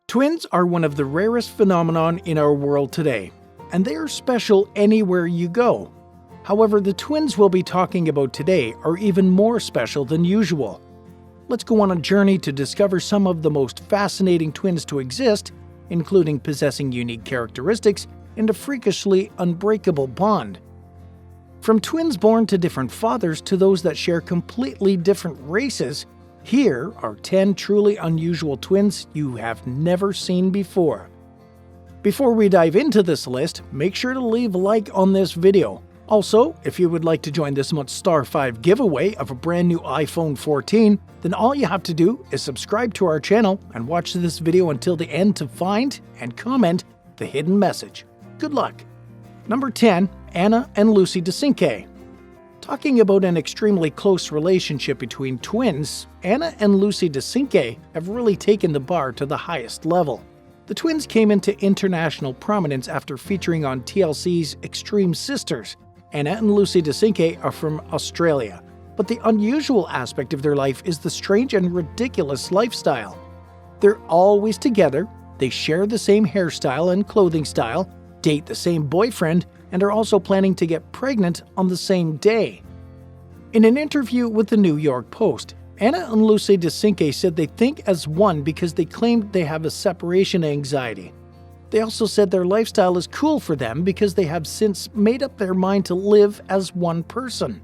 Twins are one of the rarest phenomenon in our world today, and they are special anywhere you go. However, the twins we'll be talking about today are even more special than usual. Let's go on a journey to discover some of the most fascinating twins to exist, including possessing unique characteristics and a freakishly unbreakable bond. From twins born to different fathers to those that share completely different races, here are 10 truly unusual twins you have never seen before. Before we dive into this list, make sure to leave a like on this video. Also, if you would like to join this month's Star 5 giveaway of a brand new iPhone 14, then all you have to do is subscribe to our channel and watch this video until the end to find and comment the hidden message. Good luck! Number 10. Anna and Lucy DeCinque. Talking about an extremely close relationship between twins, Anna and Lucy DeCinque have really taken the bar to the highest level. The twins came into international prominence after featuring on TLC's Extreme Sisters. Anna and Lucy DeCinque are from Australia, but the unusual aspect of their life is the strange and ridiculous lifestyle. They're always together, they share the same hairstyle and clothing style, date the same boyfriend, and are also planning to get pregnant on the same day. In an interview with the New York Post, Anna and Lucy DeCinque said they think as one because they claimed they have a separation anxiety. They also said their lifestyle is cool for them because they have since made up their mind to live as one person.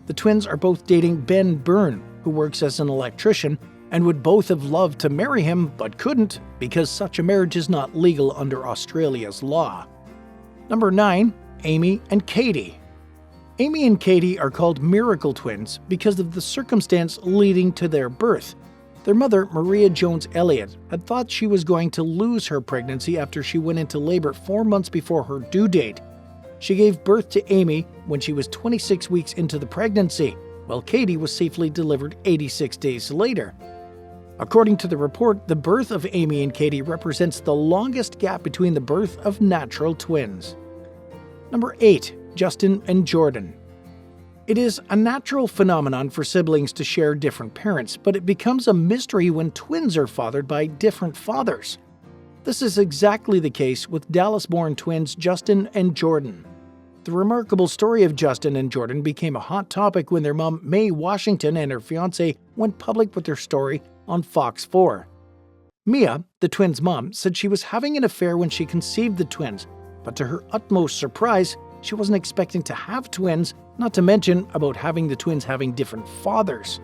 The twins are both dating Ben Byrne, who works as an electrician, and would both have loved to marry him but couldn't because such a marriage is not legal under Australia's law. Number 9. Amy and Katie. Amy and Katie are called miracle twins because of the circumstance leading to their birth. Their mother, Maria Jones Elliott, had thought she was going to lose her pregnancy after she went into labor 4 months before her due date. She gave birth to Amy when she was 26 weeks into the pregnancy, while Katie was safely delivered 86 days later. According to the report, the birth of Amy and Katie represents the longest gap between the birth of natural twins. Number 8. Justin and Jordan. It is a natural phenomenon for siblings to share different parents, but it becomes a mystery when twins are fathered by different fathers. This is exactly the case with Dallas-born twins Justin and Jordan. The remarkable story of Justin and Jordan became a hot topic when their mom, Mae Washington, and her fiancé went public with their story on Fox 4. Mia, the twins' mom, said she was having an affair when she conceived the twins, but to her utmost surprise, she wasn't expecting to have twins, not to mention about having the twins having different fathers.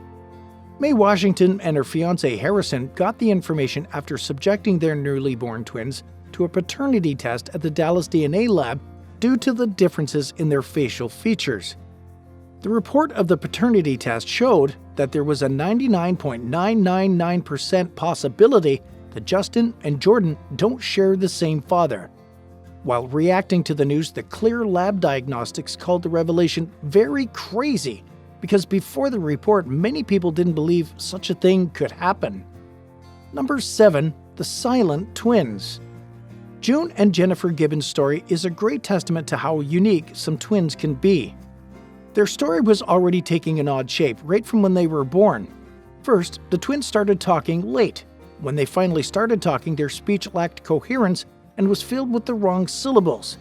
Mae Washington and her fiancé Harrison got the information after subjecting their newly born twins to a paternity test at the Dallas DNA lab due to the differences in their facial features. The report of the paternity test showed that there was a 99.999% possibility that Justin and Jordan don't share the same father. While reacting to the news, the Clear Lab Diagnostics called the revelation very crazy because before the report, many people didn't believe such a thing could happen. Number 7. The Silent Twins. June and Jennifer Gibbons' story is a great testament to how unique some twins can be. Their story was already taking an odd shape right from when they were born. First, the twins started talking late. When they finally started talking, their speech lacked coherence and was filled with the wrong syllables.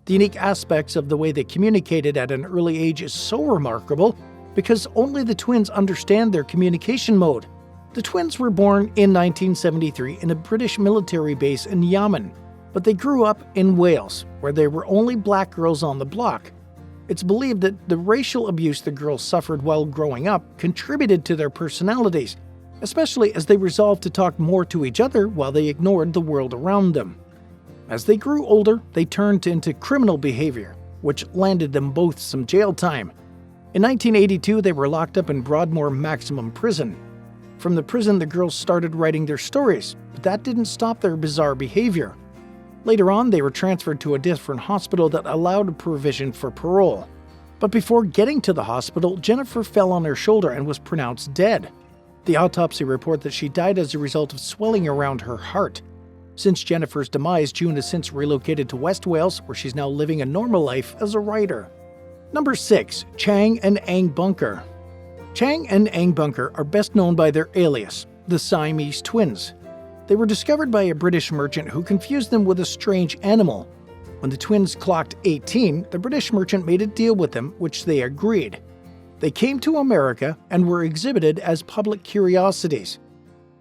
The unique aspects of the way they communicated at an early age is so remarkable because only the twins understand their communication mode. The twins were born in 1973 in a British military base in Yemen, but they grew up in Wales, where there were only black girls on the block. It's believed that the racial abuse the girls suffered while growing up contributed to their personalities, especially as they resolved to talk more to each other while they ignored the world around them. As they grew older, they turned into criminal behavior, which landed them both some jail time. In 1982, they were locked up in Broadmoor Maximum Prison. From the prison, the girls started writing their stories, but that didn't stop their bizarre behavior. Later on, they were transferred to a different hospital that allowed a provision for parole. But before getting to the hospital, Jennifer fell on her shoulder and was pronounced dead. The autopsy report that she died as a result of swelling around her heart. Since Jennifer's demise, June has since relocated to West Wales, where she's now living a normal life as a writer. Number 6. Chang and Ang Bunker. Chang and Ang Bunker are best known by their alias, the Siamese twins. They were discovered by a British merchant who confused them with a strange animal. When the twins clocked 18, the British merchant made a deal with them, which they agreed. They came to America and were exhibited as public curiosities.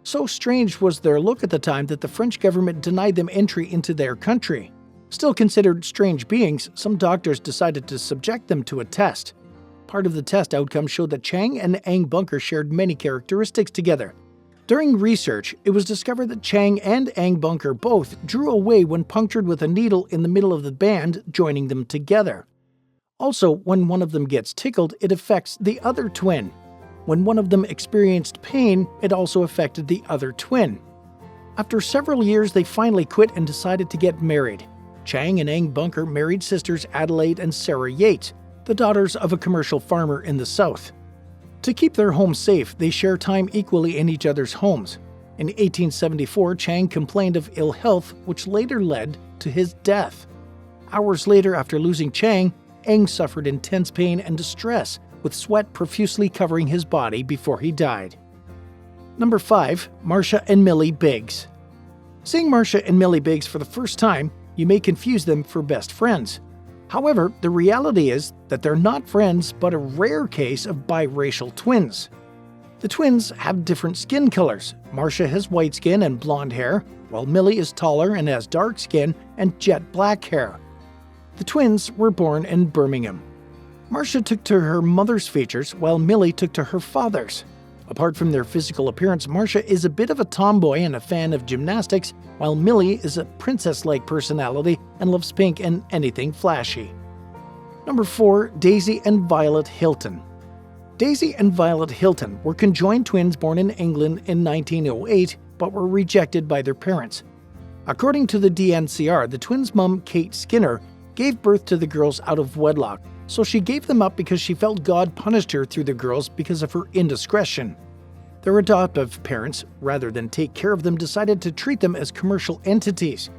So strange was their look at the time that the French government denied them entry into their country. Still considered strange beings, some doctors decided to subject them to a test. Part of the test outcome showed that Chang and Ang Bunker shared many characteristics together. During research, it was discovered that Chang and Ang Bunker both drew away when punctured with a needle in the middle of the band, joining them together. Also, when one of them gets tickled, it affects the other twin. When one of them experienced pain, it also affected the other twin. After several years, they finally quit and decided to get married. Chang and Ang Bunker married sisters Adelaide and Sarah Yates, the daughters of a commercial farmer in the South. To keep their home safe, they share time equally in each other's homes. In 1874, Chang complained of ill health, which later led to his death. Hours later, after losing Chang, Ang suffered intense pain and distress, with sweat profusely covering his body before he died. Number 5. Marcia and Millie Biggs. Seeing Marcia and Millie Biggs for the first time, you may confuse them for best friends. However, the reality is that they're not friends, but a rare case of biracial twins. The twins have different skin colors. Marcia has white skin and blonde hair, while Millie is taller and has dark skin and jet black hair. The twins were born in Birmingham. Marcia took to her mother's features, while Millie took to her father's. Apart from their physical appearance, Marcia is a bit of a tomboy and a fan of gymnastics, while Millie is a princess-like personality and loves pink and anything flashy. Number 4. Daisy and Violet Hilton. Daisy and Violet Hilton were conjoined twins born in England in 1908, but were rejected by their parents. According to the DNCR, the twins' mom, Kate Skinner, gave birth to the girls out of wedlock, so she gave them up because she felt God punished her through the girls because of her indiscretion. Their adoptive parents, rather than take care of them, decided to treat them as commercial entities.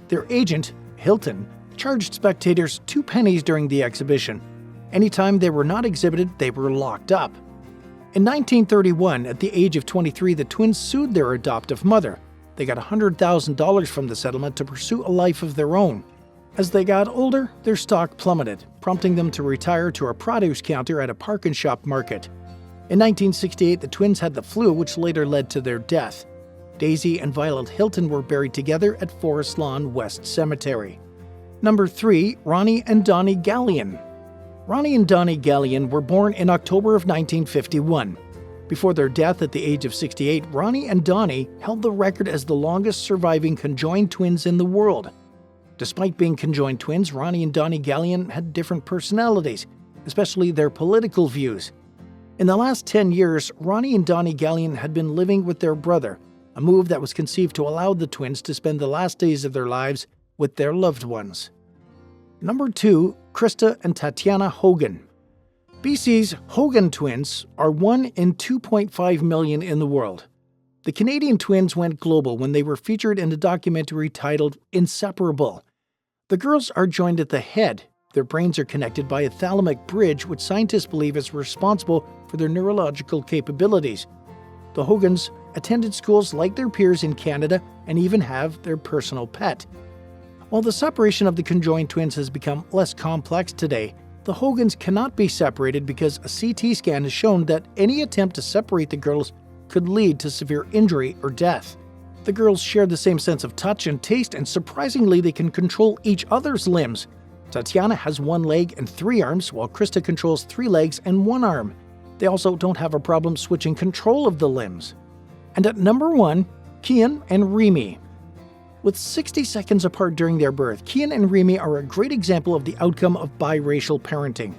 Their agent, Hilton, charged spectators 2 pennies during the exhibition. Anytime they were not exhibited, they were locked up. In 1931, at the age of 23, the twins sued their adoptive mother. They got $100,000 from the settlement to pursue a life of their own. As they got older, their stock plummeted, prompting them to retire to a produce counter at a park and shop market. In 1968, the twins had the flu, which later led to their death. Daisy and Violet Hilton were buried together at Forest Lawn West Cemetery. Number 3. Ronnie and Donnie Gallion. Ronnie and Donnie Gallion were born in October of 1951. Before their death at the age of 68, Ronnie and Donnie held the record as the longest surviving conjoined twins in the world. Despite being conjoined twins, Ronnie and Donnie Gallion had different personalities, especially their political views. In the last 10 years, Ronnie and Donnie Gallion had been living with their brother, a move that was conceived to allow the twins to spend the last days of their lives with their loved ones. Number 2. Krista and Tatiana Hogan. BC's Hogan twins are 1 in 2.5 million in the world. The Canadian twins went global when they were featured in a documentary titled Inseparable. The girls are joined at the head. Their brains are connected by a thalamic bridge, which scientists believe is responsible for their neurological capabilities. The Hogans attended schools like their peers in Canada and even have their personal pet. While the separation of the conjoined twins has become less complex today, the Hogans cannot be separated because a CT scan has shown that any attempt to separate the girls could lead to severe injury or death. The girls share the same sense of touch and taste, and surprisingly, they can control each other's limbs. Tatiana has 1 leg and 3 arms, while Krista controls 3 legs and 1 arm. They also don't have a problem switching control of the limbs. And at number 1, Kian and Remy. With 60 seconds apart during their birth, Kian and Remy are a great example of the outcome of biracial parenting.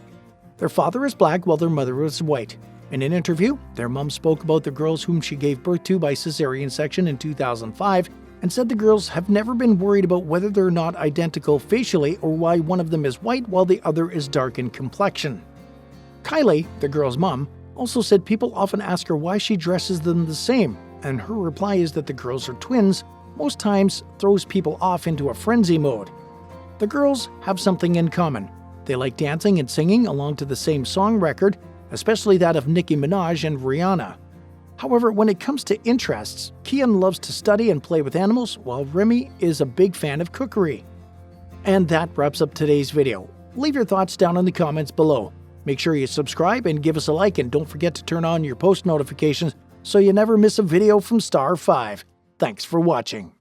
Their father is black while their mother is white. In an interview, their mom spoke about the girls whom she gave birth to by cesarean section in 2005 and said the girls have never been worried about whether they're not identical facially or why one of them is white while the other is dark in complexion. Kylie, the girl's mom, also said people often ask her why she dresses them the same, and her reply is that the girls are twins most times throws people off into a frenzy mode. The girls have something in common. They like dancing and singing along to the same song record, especially that of Nicki Minaj and Rihanna. However, when it comes to interests, Kian loves to study and play with animals, while Remy is a big fan of cookery. And that wraps up today's video. Leave your thoughts down in the comments below. Make sure you subscribe and give us a like, and don't forget to turn on your post notifications so you never miss a video from Star 5. Thanks for watching.